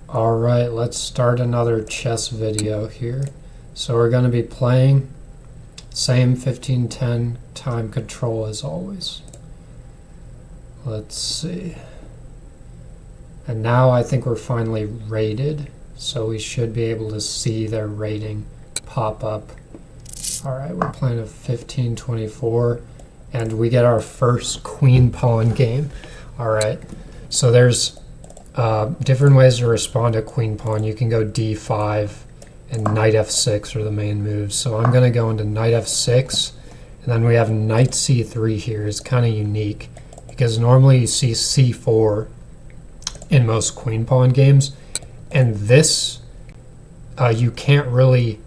Alright, let's start another chess video here. So we're going to be playing same 15-10 time control as always. Let's see. And now I think we're finally rated, so we should be able to see their rating pop up. Alright, we're playing a 15-24, and we get our first queen pawn game. Alright, so there's different ways to respond to queen pawn. You can go d5 and knight f6 are the main moves. So I'm going to go into knight f6, and then we have knight c3 here. It's kind of unique because normally you see c4 in most queen pawn games, and this you can't really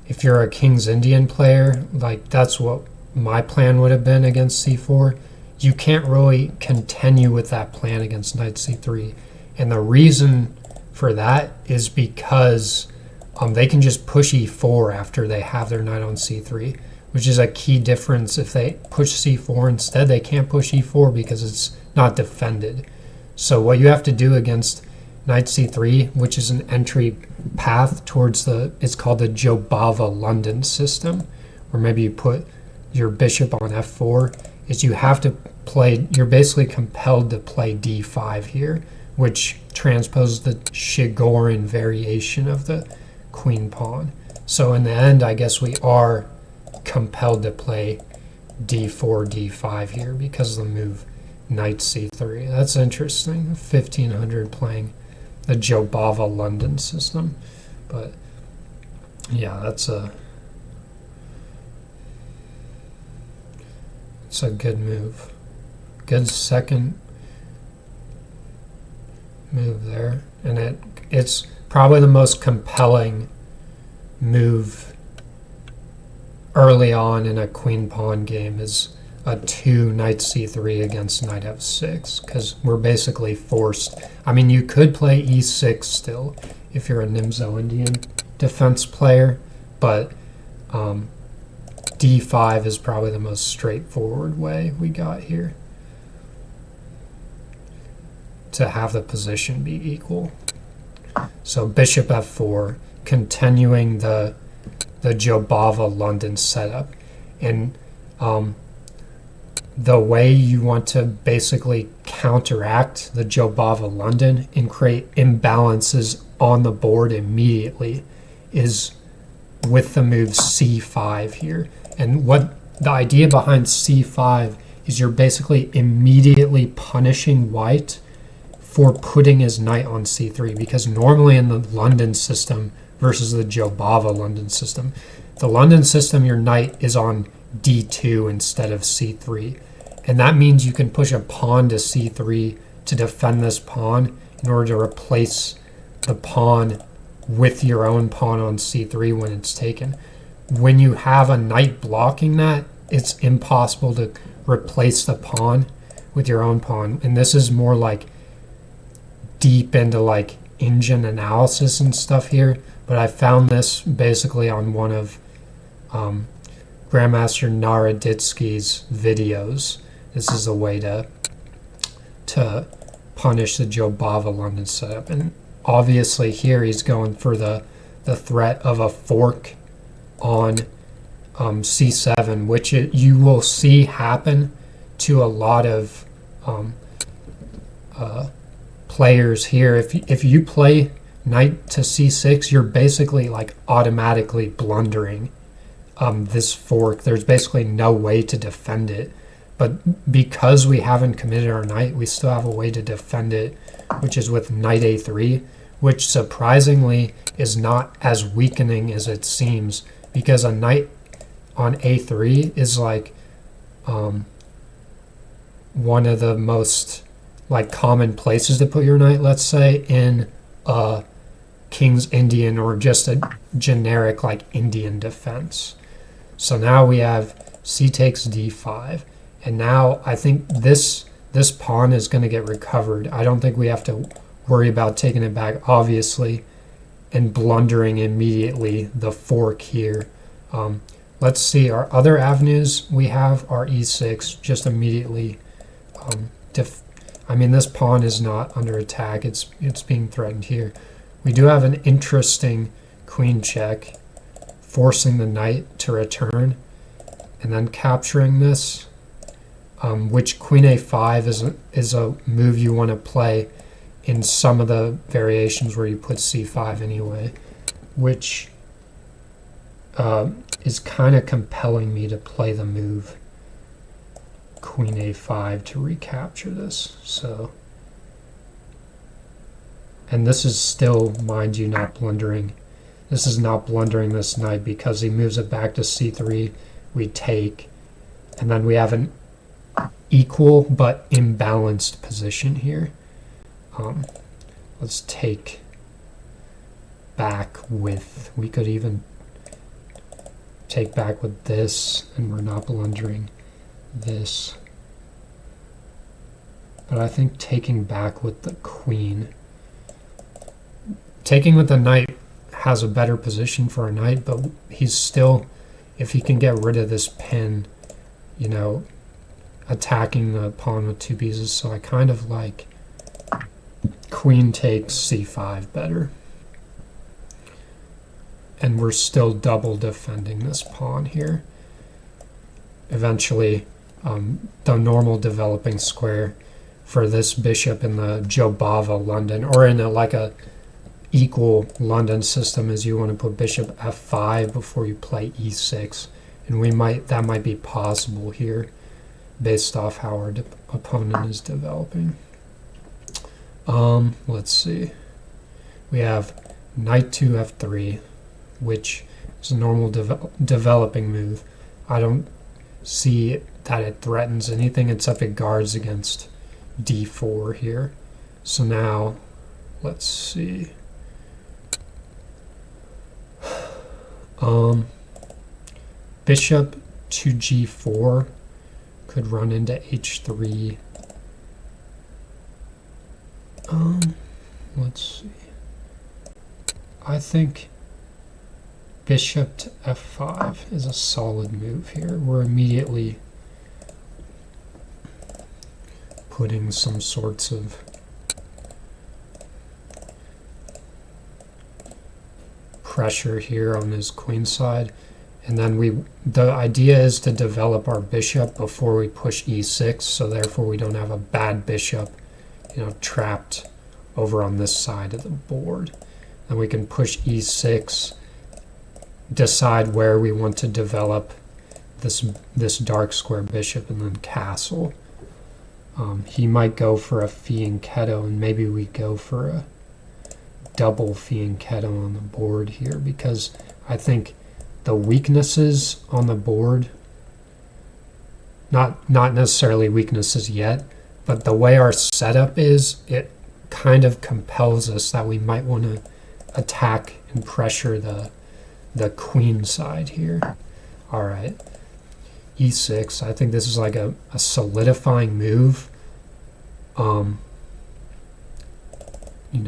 if you're a King's Indian player, like that's what my plan would have been against c4. You can't really continue with that plan against knight c3, and the reason for that is because they can just push e4 after they have their knight on c3, which is a key difference. If they push c4 instead, they can't push e4 because it's not defended. So what you have to do against knight c3, which is an entry path towards it's called the Jobava London system, or maybe you put your bishop on f4, is you have to play, you're basically compelled to play d5 here, which transposes the Chigorin variation of the queen pawn. So in the end, I guess we are compelled to play d4, d5 here because of the move knight c3. That's interesting. 1500 playing the Jobava London system. But yeah, it's a good move. Good second move there, and it's probably the most compelling move early on in a queen pawn game is a 2 knight c3 against knight f6, because we're basically forced. I mean, you could play e6 still if you're a Nimzo Indian defense player, but d5 is probably the most straightforward way we got here to have the position be equal. So bishop f4, continuing the Jobava London setup. And the way you want to basically counteract the Jobava London and create imbalances on the board immediately is with the move c5 here. And what the idea behind c5 is, you're basically immediately punishing white for putting his knight on c3, because normally in the London system versus the Jobava London system, the London system, your knight is on d2 instead of c3, and that means you can push a pawn to c3 to defend this pawn in order to replace the pawn with your own pawn on c3 when it's taken. When you have a knight blocking that, it's impossible to replace the pawn with your own pawn. And this is more like deep into like engine analysis and stuff here, but I found this basically on one of Grandmaster Naroditsky's videos. This is a way to punish the Jobava London setup. And obviously here he's going for the threat of a fork on c7, which you will see happen to a lot of players here. If you play knight to c6, you're basically like automatically blundering this fork. There's basically no way to defend it, but because we haven't committed our knight, we still have a way to defend it, which is with knight a3, which surprisingly is not as weakening as it seems, because a knight on a3 is like one of the most like common places to put your knight, let's say in a King's Indian or just a generic like Indian defense. So now we have c takes d5, and now I think this pawn is going to get recovered. I don't think we have to worry about taking it back, obviously, and blundering immediately the fork here. Let's see, our other avenues we have are e6, just immediately I mean, this pawn is not under attack. It's being threatened here. We do have an interesting queen check, forcing the knight to return, and then capturing this, which queen a5 is a move you want to play in some of the variations where you put c5 anyway, which is kind of compelling me to play the move queen a5 to recapture this. So, and this is still, mind you, not blundering. This is not blundering this knight because he moves it back to c3, we take, and then we have an equal but imbalanced position here. Let's take back with, we could even take back with this, and we're not blundering this. But I think taking back with the queen, taking with the knight has a better position for a knight, but he's still, if he can get rid of this pin, you know, attacking the pawn with two pieces. So I kind of like queen takes c5 better. And we're still double defending this pawn here. Eventually, the normal developing square for this bishop in the Jobava London, or in a equal London system, is you want to put bishop f5 before you play e6, and that might be possible here based off how our opponent is developing. Let's see. We have knight to f3, which is a normal developing move. I don't see that it threatens anything except it guards against d4 here. So now, let's see. Bishop to g4 could run into h3. Let's see. I think bishop to f5 is a solid move here. We're immediately putting some sorts of pressure here on his queen side, and then the idea is to develop our bishop before we push e6, so therefore we don't have a bad bishop, trapped over on this side of the board. And we can push e6, decide where we want to develop this dark square bishop, and then castle. He might go for a fianchetto, and maybe we go for a double fianchetto on the board here, because I think the weaknesses on the board, not necessarily weaknesses yet, but the way our setup is, it kind of compels us that we might want to attack and pressure the queen side here. All right, e6. I think this is like a solidifying move.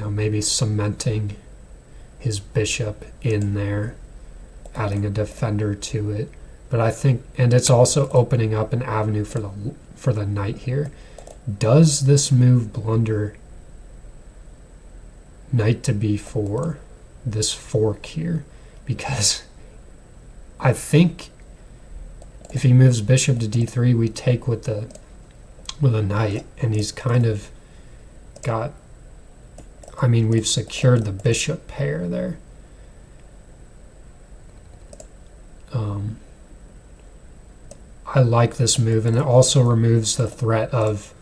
Maybe cementing his bishop in there, adding a defender to it. But I think, and it's also opening up an avenue for the knight here. Does this move blunder knight to b4, this fork here? Because I think if he moves bishop to d3, we take with a knight, and he's kind of got, we've secured the bishop pair there. I like this move, and it also removes the threat of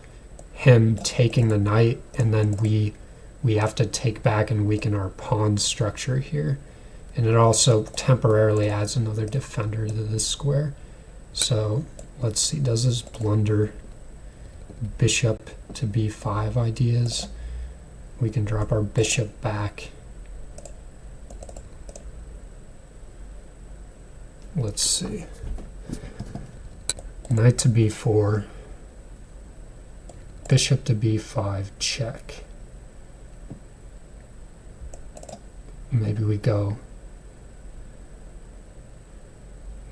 him taking the knight, and then we have to take back and weaken our pawn structure here. And it also temporarily adds another defender to this square. So let's see, does this blunder bishop to b5 ideas? We can drop our bishop back. Let's see. Knight to b4. Bishop to b5, check. Maybe we go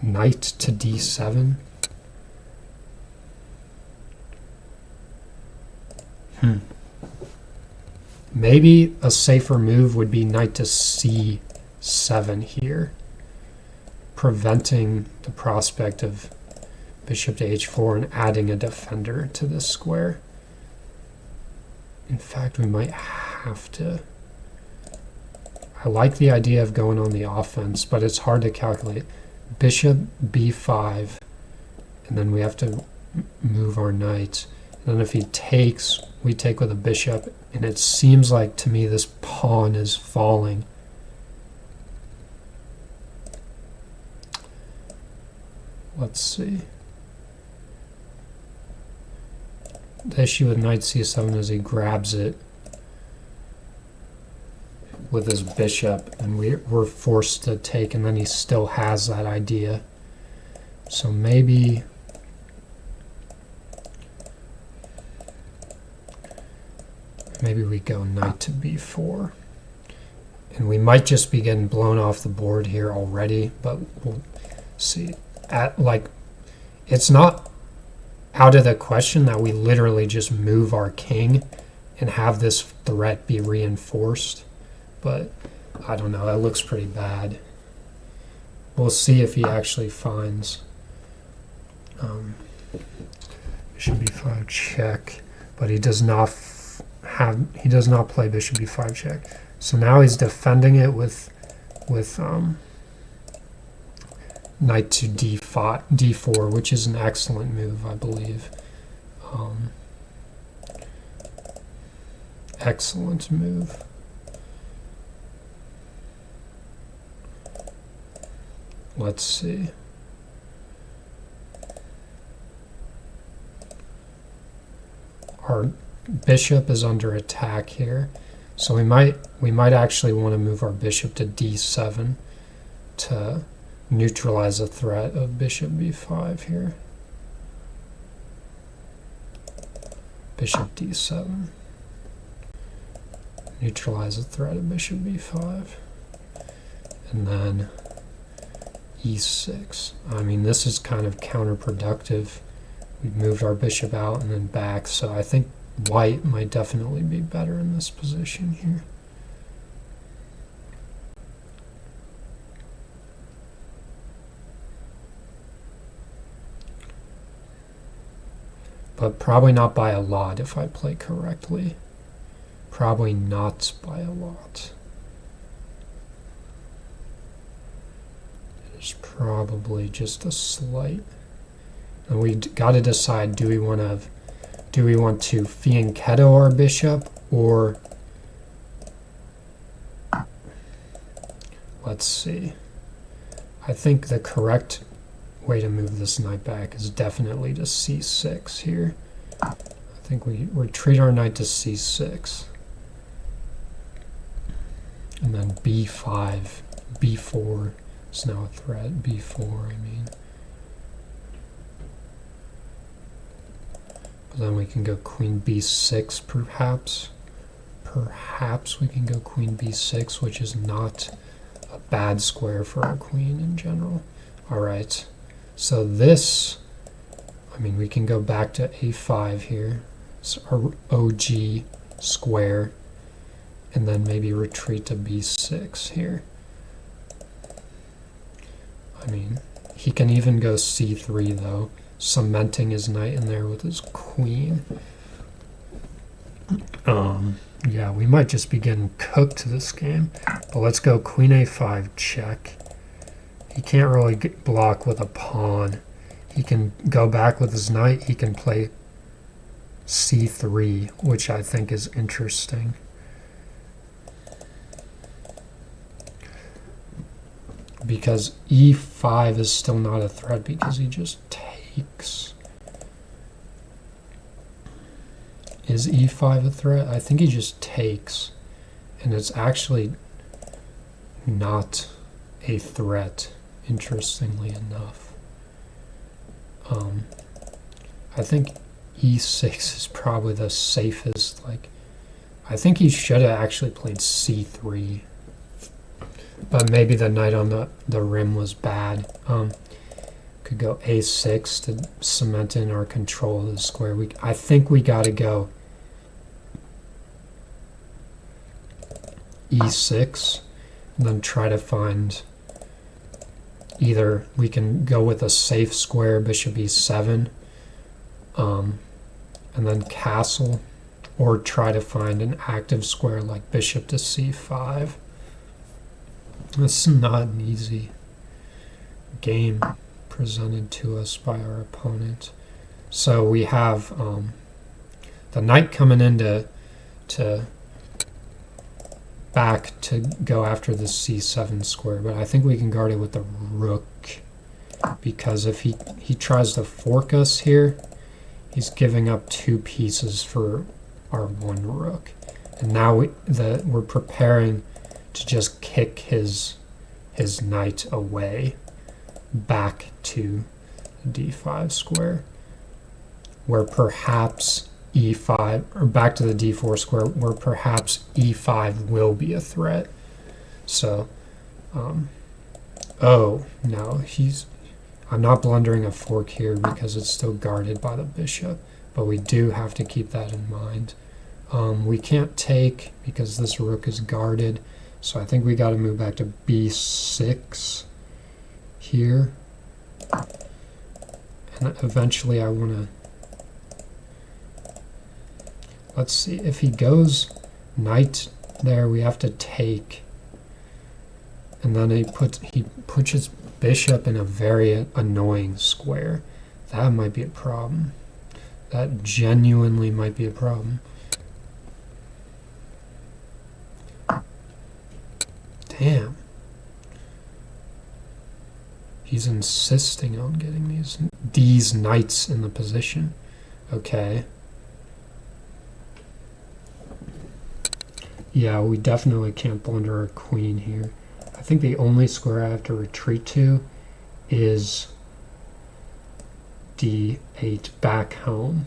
knight to d7. Maybe a safer move would be knight to c7 here, preventing the prospect of bishop to h4 and adding a defender to this square. In fact, we might have to. I like the idea of going on the offense, but it's hard to calculate. Bishop b5, and then we have to move our knight. And then if he takes, we take with a bishop, and it seems like to me this pawn is falling. Let's see. The issue with knight c7 is he grabs it with his bishop, and we're forced to take, and then he still has that idea. So maybe we go knight to b4. And we might just be getting blown off the board here already, but we'll see. It's not out of the question that we literally just move our king and have this threat be reinforced. But I don't know, that looks pretty bad. We'll see if he actually finds bishop b5 check, but he does not play bishop b5 check. So now he's defending it with knight to d4, which is an excellent move, I believe. Excellent move. Let's see. Our bishop is under attack here, so we might actually want to move our bishop to d7 to neutralize the threat of bishop b5 here. Bishop d7. Neutralize the threat of bishop b5. And then e6. I mean, this is kind of counterproductive. We've moved our bishop out and then back, so I think white might definitely be better in this position here. But probably not by a lot if I play correctly. Probably not by a lot. It's probably just a slight. And we got to decide: do we want to fianchetto our bishop, or let's see. I think the correct way to move this knight back is definitely to c6 here. I think we retreat our knight to c6. And then b5, b4 is now a threat. b4, I mean. But then we can go queen b6 perhaps. Perhaps we can go queen b6, which is not a bad square for our queen in general. All right. So this, I mean, we can go back to a5 here, so our OG square, and then maybe retreat to b6 here. I mean, he can even go c3 though, cementing his knight in there with his queen. Yeah, we might just be getting cooked this game, but let's go queen a5 check. He can't really block with a pawn. He can go back with his knight. He can play c3, which I think is interesting. Because e5 is still not a threat because he just takes. Is e5 a threat? I think he just takes. And it's actually not a threat, interestingly enough. I think e6 is probably the safest. I think he should have actually played c3, but maybe the knight on the rim was bad. Could go a6 to cement in our control of the square. I think we got to go e6, and then try to find either we can go with a safe square, bishop e7, and then castle, or try to find an active square like bishop to c5. This is not an easy game presented to us by our opponent. So we have the knight coming into back to go after the c7 square, but I think we can guard it with the rook, because if he tries to fork us here, he's giving up 2 pieces for our 1 rook. And now we're preparing to just kick his knight away back to the d5 square, where perhaps e5, or back to the d4 square, where perhaps e5 will be a threat. So, oh, no, I'm not blundering a fork here because it's still guarded by the bishop, but we do have to keep that in mind. We can't take because this rook is guarded, so I think we got to move back to b6 here. And eventually I want to, let's see, if he goes knight there, we have to take, and then he puts his bishop in a very annoying square. That might be a problem. That genuinely might be a problem. Damn. He's insisting on getting these knights in the position. Okay. Yeah, we definitely can't blunder our queen here. I think the only square I have to retreat to is d8 back home.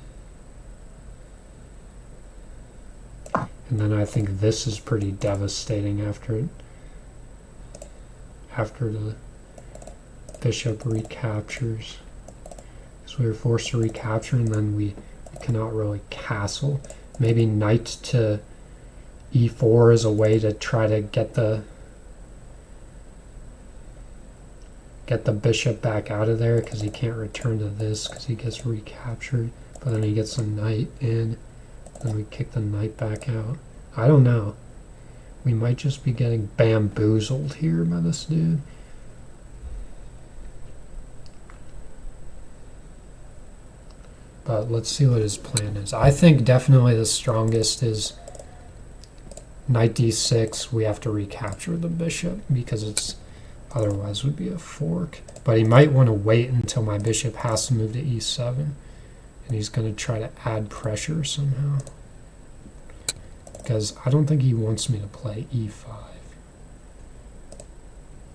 And then I think this is pretty devastating after the bishop recaptures. So we were forced to recapture, and then we cannot really castle. Maybe knight to e4 is a way to try to get the bishop back out of there, because he can't return to this because he gets recaptured. But then he gets a knight in, and we kick the knight back out. I don't know. We might just be getting bamboozled here by this dude. But let's see what his plan is. I think definitely the strongest is knight d6. We have to recapture the bishop because it's otherwise would be a fork. But he might want to wait until my bishop has to move to e7, and he's going to try to add pressure somehow, because I don't think he wants me to play e5.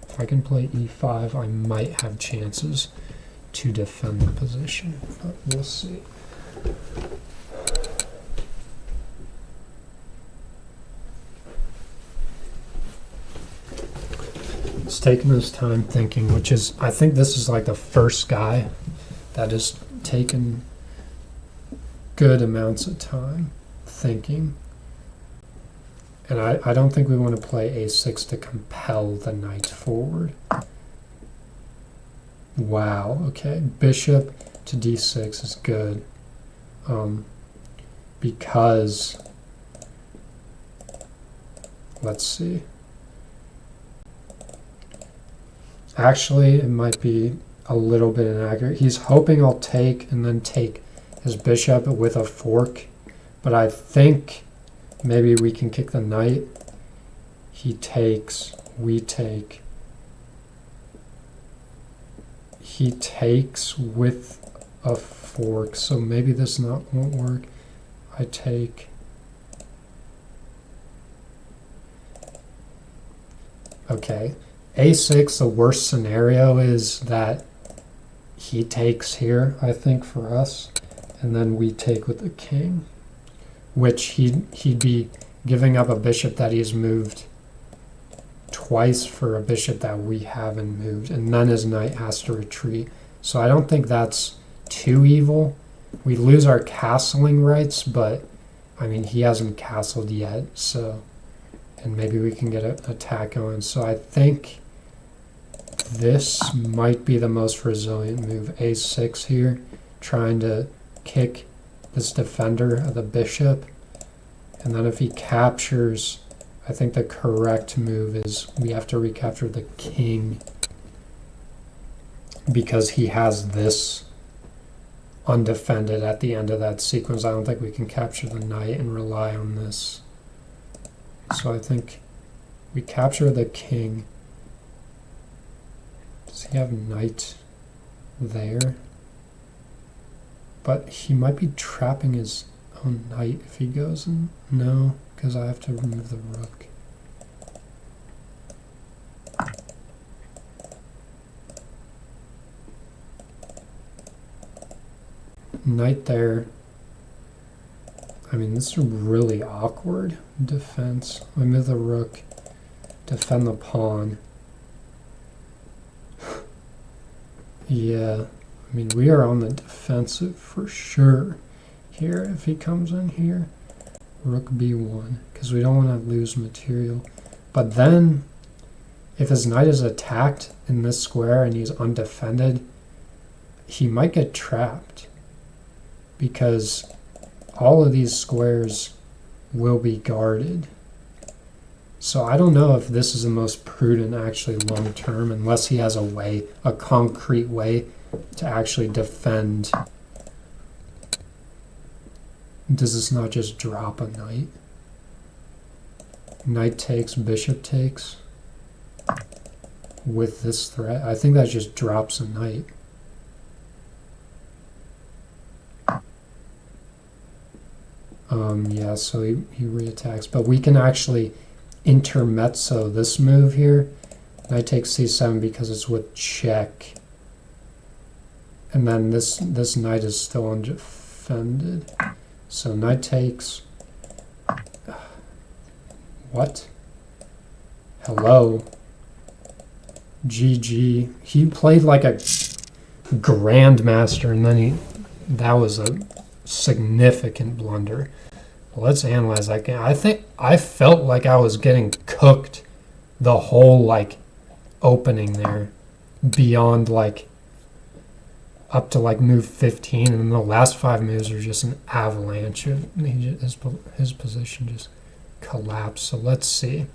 If I can play e5, I might have chances to defend the position, but we'll see. He's taking his time thinking, which is, I think this is like the first guy that has taken good amounts of time thinking. And I don't think we want to play a6 to compel the knight forward. Wow, okay. Bishop to d6 is good. Because, let's see. Actually, it might be a little bit inaccurate. He's hoping I'll take and then take his bishop with a fork. But I think maybe we can kick the knight. He takes, we take. He takes with a fork, so maybe this won't work. I take. Okay. A6, the worst scenario is that he takes here, I think, for us, and then we take with the king, which he'd be giving up a bishop that he's moved twice for a bishop that we haven't moved, and then his knight has to retreat. So I don't think that's too evil. We lose our castling rights, but I mean, he hasn't castled yet, so and maybe we can get an attack going. So I think this might be the most resilient move. A6 here, trying to kick this defender of the bishop. And then if he captures, I think the correct move is we have to recapture the king, because he has this undefended at the end of that sequence. I don't think we can capture the knight and rely on this. So I think we capture the king. Does he have knight there? But he might be trapping his own knight if he goes in. No, because I have to remove the rook. Knight there. I mean, this is really awkward defense. Remove the rook, defend the pawn. Yeah, I mean, we are on the defensive for sure here. If he comes in here, rook b1, because we don't want to lose material. But then, if his knight is attacked in this square and he's undefended, he might get trapped, because all of these squares will be guarded. So I don't know if this is the most prudent actually long term, unless he has a way, a concrete way to actually defend. Does this not just drop a knight? Knight takes, bishop takes with this threat. I think that just drops a knight. Yeah, so he reattacks. But we can actually intermezzo this move here. Knight takes c7 because it's with check. And then this knight is still undefended. So knight takes. What? Hello. GG. He played like a grandmaster, and then that was a significant blunder. Let's analyze that game. I think I felt like I was getting cooked the whole like opening there, beyond like up to like move 15, and then the last 5 moves are just an avalanche. His position just collapsed. So let's see.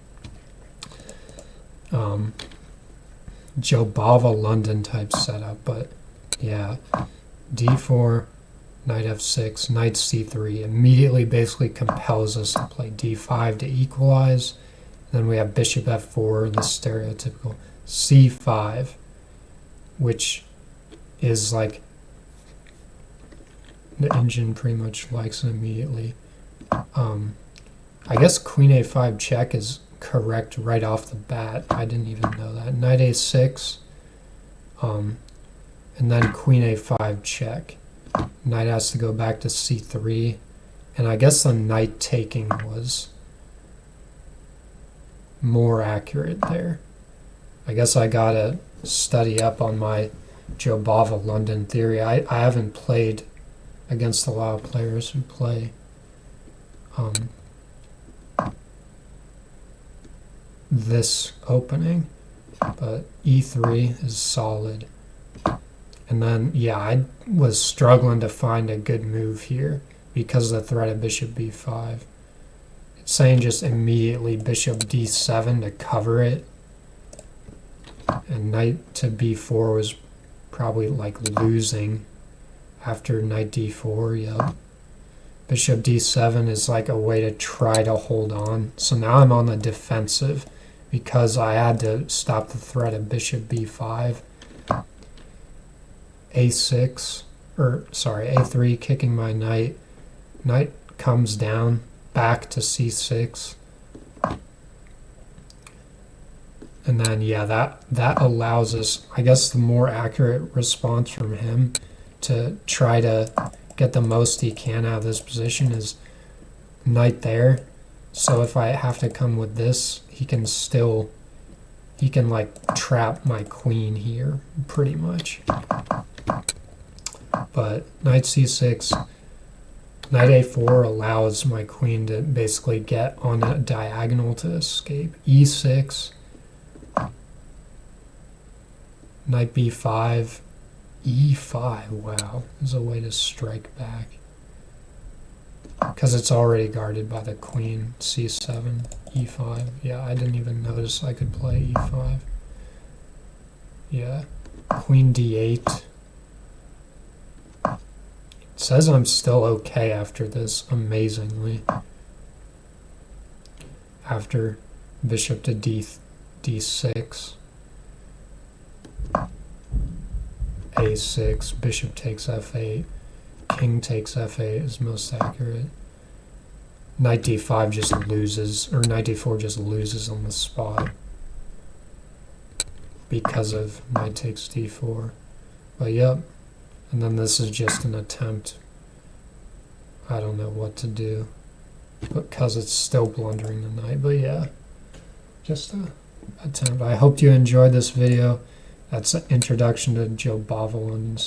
Jobava London type setup, but yeah, d4, knight f6, knight c3 immediately basically compels us to play d5 to equalize. Then we have bishop f4, the stereotypical c5, which is like the engine pretty much likes it immediately. I guess queen a5 check is correct right off the bat. I didn't even know that. Knight a6, and then queen a5 check. Knight has to go back to c3, and I guess the knight taking was more accurate there. I guess I gotta study up on my Jobava London theory. I haven't played against a lot of players who play this opening, but e3 is solid. And then, yeah, I was struggling to find a good move here because of the threat of bishop b5. It's saying just immediately bishop d7 to cover it. And knight to b4 was probably like losing after knight d4, yeah. Bishop d7 is like a way to try to hold on. So now I'm on the defensive because I had to stop the threat of bishop b5. a6, or sorry, a3, kicking my knight. Knight comes down, back to c6. And then, yeah, that allows us, I guess the more accurate response from him to try to get the most he can out of this position is knight there. So if I have to come with this, he can like trap my queen here, pretty much. But knight c6, Knight a4 allows my queen to basically get on a diagonal to escape. e6, knight b5, e5. Wow, there's a way to strike back. Because it's already guarded by the queen. c7, e5. Yeah, I didn't even notice I could play e5. Yeah, queen d8. It says I'm still okay after this, amazingly. After bishop to d6. a6, bishop takes f8. King takes f8 is most accurate. Knight d5 just loses, or knight d4 just loses on the spot because of knight takes d4. But yep, and then this is just an attempt. I don't know what to do because it's still blundering the knight. But yeah, just an attempt. I hope you enjoyed this video. That's an introduction to Jobava.